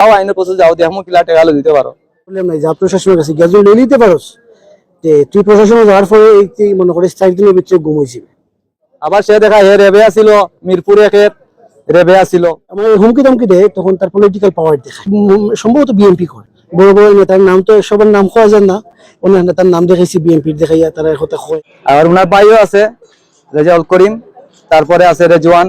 তাও আইনের প্রসেস যাও দেখমু কিলা টাকা দিতে পারো প্রবলেম নাই, যা প্রশাসনের কাছে গ্যাস নিয়ে নিতে পারোস যে তুই প্রশাসনে যাওয়ার পরে এই মনে করিস 4 দিনের ভিতরে ঘুমাইছি। আবার সে দেখা হে রেবে আসিল মিরপুরে একের রেবে আসিল আমার হুমকি ধমকি দেয়, তখন তার পলিটিক্যাল পাওয়ার দেখায়। সম্ভবত বিএনপি করে, বড় বড় নেতার নাম তো সবার নাম খাওয়া যায় না, অন্য নেতার নাম দেখাইছি বিএনপির দেখাইয়া তারা কথা কয়। আর ওনার ভাইও আছে রেজাউল করিম, তারপরে আছে রেজওয়ান,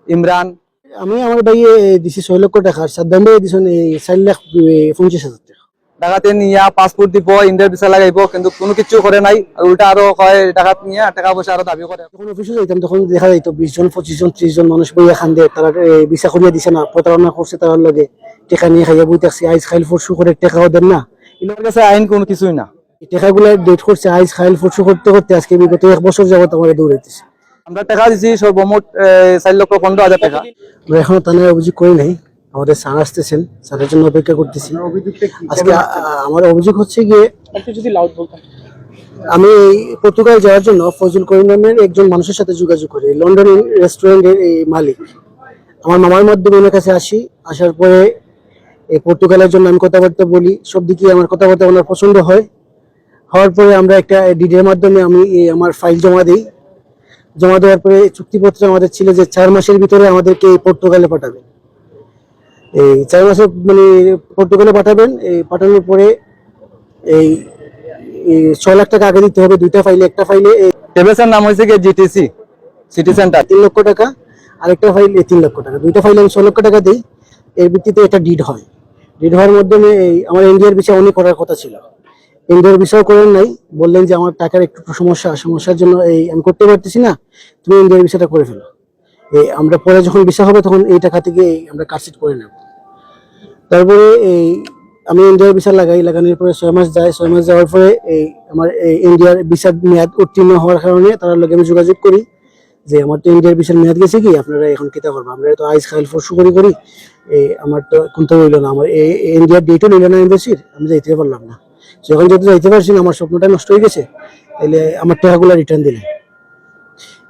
ইমরান। আমি আমার ভাইয়ে দিছি 6 লক্ষ টাকা, সাদ্দাম ভাই দিছেন 4,50,000 টাকা। টাকাতে নিয়ে পাসপোর্ট দিব, ইন্ডিয়ার ভিসা লাগাইবো, কিন্তু কোনো কিছু করে নাই। আর উল্টা আরো কয় টাকা নিয়ে টাকা পয়সা আরো দাবি করে। যখন অফিসে যাইতাম তখন দেখা যাইতো 20 জন 25 জন 30 জন মানুষ বইয়া খান দেয়, তারা ভিসা করিয়া দিছে না, প্রতারণা করছে তার লগে, টাকা নিয়ে খাইয়া বই থাকছে, আইস খাইল ফরসু করে টাকাও দেন না। এনার কাছে আইন কোনো কিছুই না। এই টাকাগুলো ডেট করছে, আইস খাইল ফরসু করতে করতে আজকে বিগত 1 বছর যাবত আমার দৌড়াইতেছে। আমরা টাকা দিছি সর্বমোট 4,15,000 টাকা। আমরা এখনো থানায় অভিযোগ করি নাই, আমাদের স্যার আসতেছেন, স্যারের জন্য অপেক্ষা করতেছি। আজকে আমার অভিযোগ হচ্ছে গিয়ে, আমি পর্তুগাল যাওয়ার জন্য ফজল করিম নামের একজন মানুষের সাথে যোগাযোগ করি, লন্ডন রেস্টুরেন্টের এই মালিক। আমার মামার মাধ্যমে ওনার কাছে আসি, আসার পরে এই পর্তুগালের জন্য আমি কথাবার্তা বলি, সব দিকে আমার কথাবার্তা ওনার পছন্দ হয়। হওয়ার পরে আমরা একটা ডিডের মাধ্যমে আমি আমার ফাইল জমা দিই। জমা দেওয়ার পরে চুক্তিপত্র আমাদের ছিল যে 4 মাসের ভিতরে আমাদেরকে পর্তুগালে পাঠাবেন। এই 4 মাসে মানে পর্তুগালে পাঠাবেন। এই পাঠানোর পরে এই 6 লাখ টাকা আগে দিতে হবে, 2টা ফাইলে। একটা ফাইলে টেবেসের নাম হয়েছে কি জিটিসি সিটি সেন্টার, 3 লক্ষ টাকা, আরেকটা ফাইলে 3 লক্ষ টাকা। 2টা ফাইলে আমি 6 লক্ষ টাকা দিই। এর ভিত্তিতে একটা ডিড হয়। ডিড হওয়ার মাধ্যমে আমার ইন্ডিয়ার ভিসা অনেক করার কথা ছিল, ইন্ডিয়ার ভিসাও করেন নাই। বললেন যে আমার টাকার একটু সমস্যার জন্য আমি করতে পারতেছি না, তুমি ইন্ডিয়ার ভিসাটা করে ফেলো। আমরা পরে যখন ভিসা হবে তখন এই টাকা থেকে আমরা কাটসিট করে নেব। তারপরে আমি ইন্ডিয়ার ভিসা লাগানোর পরে 6 মাস যায়। 6 মাস যাওয়ার পরে আমার ইন্ডিয়ার ভিসার মেয়াদ উত্তীর্ণ হওয়ার কারণে তার লগে আমি যোগাযোগ করি যে আমার তো ইন্ডিয়ার ভিসার মেয়াদ গেছে, কি আপনারা এখন কিতা করবো, আমরা তো আইস খাইল ফরসু করি আমার তো কোনটা রইল না, আমার ইন্ডিয়ার ডেটও রইল না এমবেসির, আমি যাইতে পারলাম না। যখন যেহেতু যাইতে পারছি না, আমার স্বপ্নটা নষ্ট হয়ে গেছে, তাহলে আমার টাকাগুলো রিটার্ন দিলেন।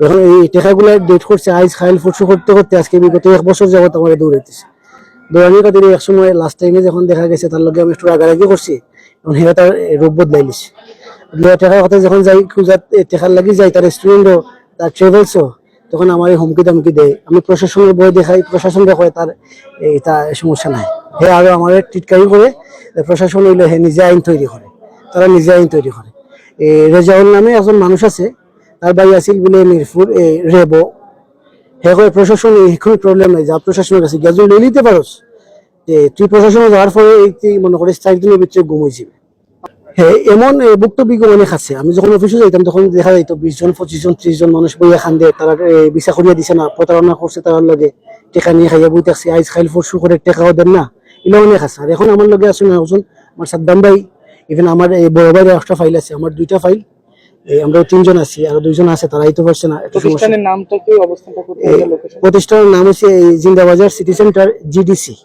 এখন এই টাকাগুলো ডেট করছে আইস খাইল ফরসু করতে করতে আজকে বিগত 1 বছর যাবত আমার দৌড়াইতেছে। দৌড়ানির কাদের এক সময় লাস্ট টাইমে যখন দেখা গেছে তার লগে আমি একটু রাগারাগি করছি, এখন হেরা তার রূপ বদলাইলিস। টাকার কথা যখন যাই খুঁজা টাকার লাগি যাই, তার রেস্টুরেন্টও তার ট্রাভেলসও, তখন আমার হুমকি দামকি দেয়। আমি প্রশাসনের বই দেখাই, প্রশাসন দেখায় তার তা সমস্যা নাই। হে আরো আমার টিটকারি করে, প্রশাসন হইলে হে নিজে আইন তৈরি করে, তারা নিজে আইন তৈরি করে। রেজাউল নামে একজন মানুষ আছে, তার বাড়ি আছিল বলে মিরপুর রেবো। হে করে প্রশাসন কোনো প্রবলেম নাই, যা প্রশাসনের কাছে গ্যাস নিয়ে নিতে পারোস যে তুই প্রশাসনে যাওয়ার পরে মনে করিস 4 দিনের ভিতরে ঘুমাইছি। হ্যাঁ, এমন বক্তব্য অনেক আছে। আমি যখন অফিসে যাইতাম তখন দেখা যাইত 20 জন 25 জন 30 জন মানুষ বইয়া খান দেয়, তারা ভিসা করিয়া দিছে না, প্রতারণা করছে তার লগে, টাকা নিয়ে খাইয়া বই থাকছে, আইস খাইল ফরসু করে টাকাও দেন না, এগুলো অনেক আছে। আর এখন আমার লগে আছে না একজন আমার সাদ্দাম ভাই, ইভেন আমার বড় ভাইয়ের একটা ফাইল আছে, আমার 2টা ফাইল, আমরা 3 জন আছি, আর 2 জন আছে, তারা আইতে পারছে না। প্রতিষ্ঠানের নামটা কি, অবস্থানটা কোথায়, লোকেশন? প্রতিষ্ঠানের নাম হচ্ছে জিন্দাবাজার সিটি সেন্টার জিডিসি।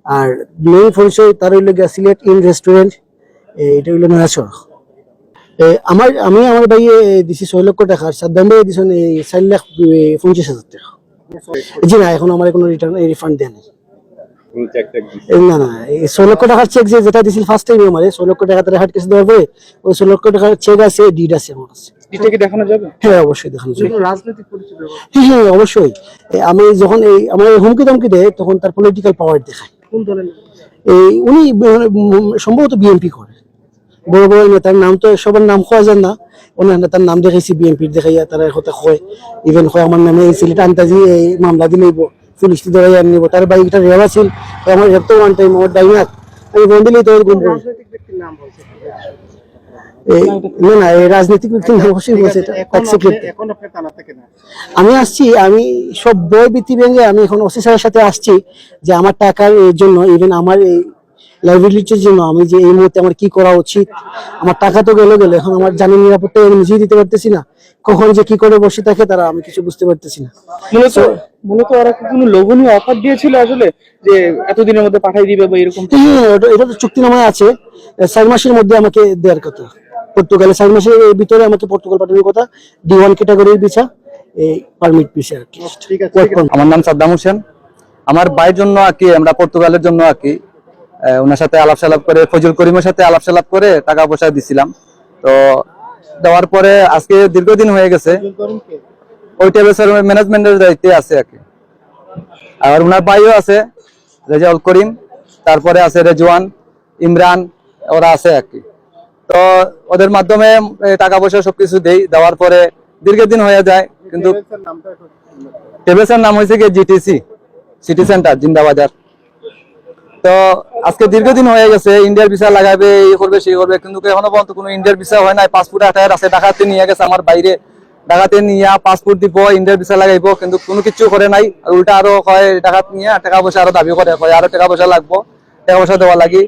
আর মেইন পরিচয় তার হইল গিয়া সিলেট ইন রেস্টুরেন্ট, এটা হইল নয়াচর। আমি আমার ভাইয়ে দিছি 6 লক্ষ টাকা, সাদ্দাম ভাই দিছেন 4,50,000 টাকা। জি না, এখন আমার কোনো রিফান্ড দেয় নাই। না না, 6 লক্ষ টাকার চেক যেটা দিছিল ফার্স্ট টাইম, আমার 6 লক্ষ টাকা তারা হাট কেসে দেওয়ার পরে ওই 6 লক্ষ টাকার চেক আছে, ডিড আছে আমার কাছে। এটা কি দেখানো যাবে? হ্যাঁ, অবশ্যই দেখানো যাবে। রাজনৈতিক পরিচয় ব্যবহার? হ্যাঁ, অবশ্যই। আমি যখন আমার হুমকি ধমকি দেয়, তখন তার পলিটিক্যাল পাওয়ার দেখায়। কোন দলের? উনি সম্ভবত বিএনপি করে, বড় বড় নেতার নাম তো সবার নাম খাওয়া যায় না, অন্য নেতার নাম দেখাইছি বিএনপির দেখাইয়া তারা কথা কয়। ইভেন কয় আমার নামে সিলেট আন্তাজি মামলা দিলেইব, পুলিশ ধরাই আনিব, তার বাইকটা রেওয়া ছিল, আমার এত ওয়ান টাইম আমার ডাইনাত আমি বন্ধ দিলেই তো গুম করি। রাজনৈতিক ব্যক্তির নাম বলছে? না না, এই রাজনীতিক ব্যক্তি অবশ্যই বলছে। এখন আপনি থানা থেকে না? আমি আসছি, আমি সব বই বৃত্তি ভেঙে আমি এখন ওসি স্যারের সাথে আসছি যে আমার টাকার জন্য, ইভেন আমার এই লাইবিলিটির জন্য আমি যে এই মুহূর্তে আমার কি করা উচিত। আমার টাকা তো গেলে, এখন আমার জানের নিরাপত্তা আমি নিজেই দিতে পারতেছি না, কখন যে কি করে বসে থাকে তারা, আমি কিছু বুঝতে পারতেছি না। মূলত ওরা কোনো লোভনীয় অফার দিয়েছিল আসলে, যে এতদিনের মধ্যে পাঠিয়ে দিবে বা এরকম? এটা তো চুক্তিনামায় আছে, 4 মাসের মধ্যে আমাকে দেওয়ার কথা। পর্তুগালে 4 মাসের ভিতরে আমাকে পর্তুগাল পাঠানোর কথা, D1 ক্যাটাগরির ভিসা, এই পারমিট ভিসা আর কি। আমার নাম সাদ্দাম হোসেন, আমার ভাইয়ের জন্য আর কি, আমরা পর্তুগালের জন্য আর কি ওনার সাথে আলাপ সালাপ করে, ফজল করিমের সাথে আলাপ সালাপ করে টাকা পয়সা দিছিলাম। তো দেওয়ার পরে আজকে দীর্ঘদিন হয়ে গেছে, ওই টেবিলসের ম্যানেজমেন্টের দায়িত্বে আছে আর কি। আর ওনার ভাইও আছে, রেজাউল করিম, তারপরে আছে রেজওয়ান, ইমরান, ওরা আছে আর কি। তো ওদের মাধ্যমে টাকা পয়সা সবকিছু দেই, দেওয়ার পরে দীর্ঘদিন হয়ে যায়। কিন্তু টেবিলসের নাম হয়েছে কি জিটিসি, সিটি সেন্টার, জিন্দাবাজার। তো আজকে দীর্ঘদিন হয়ে গেছে, ইন্ডিয়ার ভিসা লাগাবে, এই করবে সেই করবে, কিন্তু এখনো পর্যন্ত কোনো ইন্ডিয়ার ভিসা হয় নাই। পাসপোর্ট আঠায়ের আছে, ঢাকাতে নিয়ে গেছে আমার বাইরে, ঢাকাতে নিয়ে পাসপোর্ট দিব, ইন্ডিয়ার ভিসা লাগাইবো, কিন্তু কোনো কিছু করে নাই। আর উল্টা আরো হয় ঢাকাতে নিয়ে টাকা পয়সা আরো দাবি করে, আরো টাকা পয়সা লাগবো, টাকা পয়সা দেওয়া লাগি।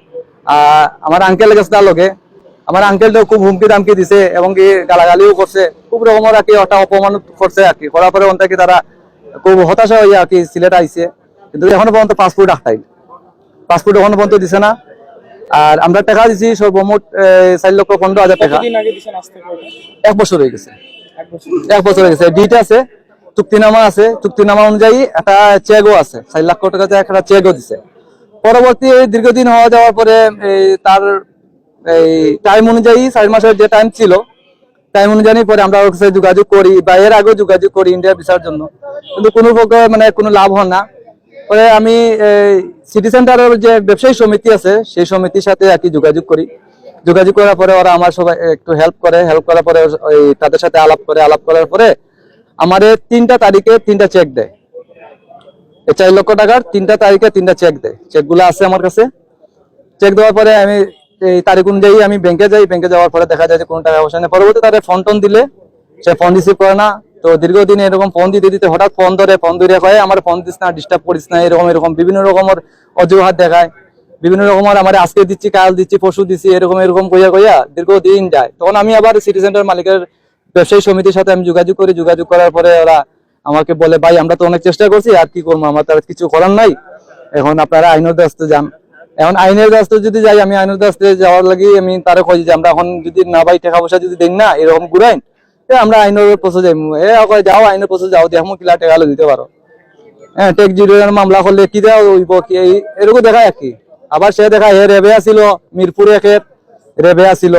আমার আঙ্কেল গেছে তার লগে, আমার আঙ্কেলটাও খুব হুমকি দামকি দিছে এবং কি গালাগালিও করছে, খুব রকমের আর কি একটা অপমান করছে আর কি। করার পরে ওন থেকে তারা খুব হতাশা হইয়া আর কি সিলেট আইছে, কিন্তু এখনো পর্যন্ত পাসপোর্ট আটটাই, পাসপোর্ট এখনো পর্যন্ত দিছে না। আর আমরা টাকা দিছি সর্বমোট 4,15,000 টাকা। কতদিন আগে দিছেন আজ থেকে ওটা? 1 বছর হয়ে গেছে, এক বছর। 1 বছর হয়ে গেছে। ডিট আছে, চুক্তিনামা আছে, চুক্তিনামা অনুযায়ী একটা চেকও আছে, 4 লাখ টাকা একটা চেকও দিছে। পরবর্তী দীর্ঘদিন হওয়া যাওয়ার পরে তার এই টাইম অনুযায়ী 4 মাসের যে টাইম ছিল, টাইম অনুযায়ী পরে আমরা ওর কাছে যোগাযোগ করি, বা এর আগেও যোগাযোগ করি ইন্ডিয়া ভিসার জন্য, কিন্তু কোনো প্রকার মানে কোনো লাভ হয় না। পরে আমি সিটি সেন্টারের যে ব্যবসায়ী সমিতি আছে, সেই সমিতির সাথে আর কি যোগাযোগ করি। যোগাযোগ করার পরে ওরা আমার সবাই একটু হেল্প করে, হেল্প করার পরে ওই তাদের সাথে আলাপ করে, আলাপ করার পরে আমাদের 3টা তারিখে 3টা চেক দেয়। এই 4 লক্ষ টাকার 3টা তারিখে 3টা চেক দেয়। চেকগুলো আছে আমার কাছে। চেক দেওয়ার পরে আমি এই তারিখ অনুযায়ী আমি ব্যাংকে যাই, ব্যাংকে যাওয়ার পরে দেখা যায় যে কোনো টাকা পয়সা নেই। পরবর্তী তাদের ফোন টোন দিলে সে ফোন রিসিভ করে না। তো দীর্ঘদিন এরকম ফোন দিতে দিতে হঠাৎ ফোন ধরে কয়ে আমার ফোন দিস না, ডিস্টার্ব করিস না, এরকম বিভিন্ন রকমের অজুহাত দেখায়, বিভিন্ন রকমের আমার আজকে দিচ্ছি, কাল দিচ্ছি, পরশু দিচ্ছি, এরকম কইয়া দীর্ঘদিন যায়। তখন আমি আবার সিটি সেন্টার মালিকের ব্যবসায়ী সমিতির সাথে আমি যোগাযোগ করি। যোগাযোগ করার পরে ওরা আমাকে বলে, ভাই আমরা তো অনেক চেষ্টা করছি, আর কি করবো, আমার তার কিছু করার নাই, এখন আপনারা আইনের দ্বারস্থ যান। এখন আইনের দ্বারস্থ যদি যাই, আমি আইনের দ্বারস্থ যাওয়ার লাগি আমি তারা কই যে আমরা এখন যদি না ভাই টাকা পয়সা যদি দেন না এরকম ঘুরাইন, আমরা আইনের পৌঁছে যাই। যাও আইনের পৌঁছে যাও, দেখো কিলা টাকা দিতে পারো। হ্যাঁ, টেক জিরোর মামলা করলে কি দেওয়া হইব, কি এরকম দেখায় আর কি। আবার সে দেখা রেবে আসিল, মিরপুরে একের রেবে আসিল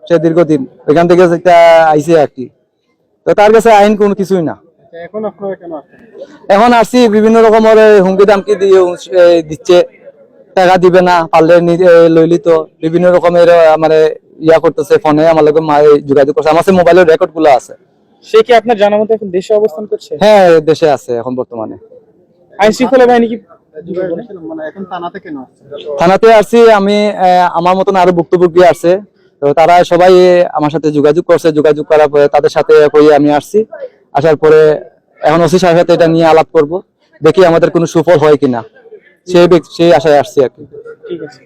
সে দীর্ঘদিন, ওইখান থেকে আইসে আর কি। তো তার কাছে আইন কোনো কিছুই না। এখন আপনারা কেন আসছেন? এখন আসছি বিভিন্ন রকমের হুমকি দামকি দিচ্ছে, টাকা দিবে না, পারলে লইলি তো বিভিন্ন রকমের মানে ইয়া করতেছে, ফোনে আমার লোক যোগাযোগ করছে, আমার মোবাইলের রেকর্ড গুলো আছে। সে কি আপনার জানা মতো এখন দেশে অবস্থান করছে? হ্যাঁ, দেশে আছে এখন বর্তমানে। আইন শৃঙ্খলা বাহিনী কি মানে এখন থানাতে কেন আসছে? থানাতে আসছি আমি, আমার মতন আরো ভুক্তভোগী আছে, তো তারা সবাই আমার সাথে যোগাযোগ করছে। যোগাযোগ করার পরে তাদের সাথে কই আমি আসছি। আসার পরে এখন ওসি সাহেবের সাথে এটা নিয়ে আলাপ করব, দেখি আমাদের কোনো সুফল হয় কিনা, সেই আশায় আসছি আর কি। ঠিক আছে।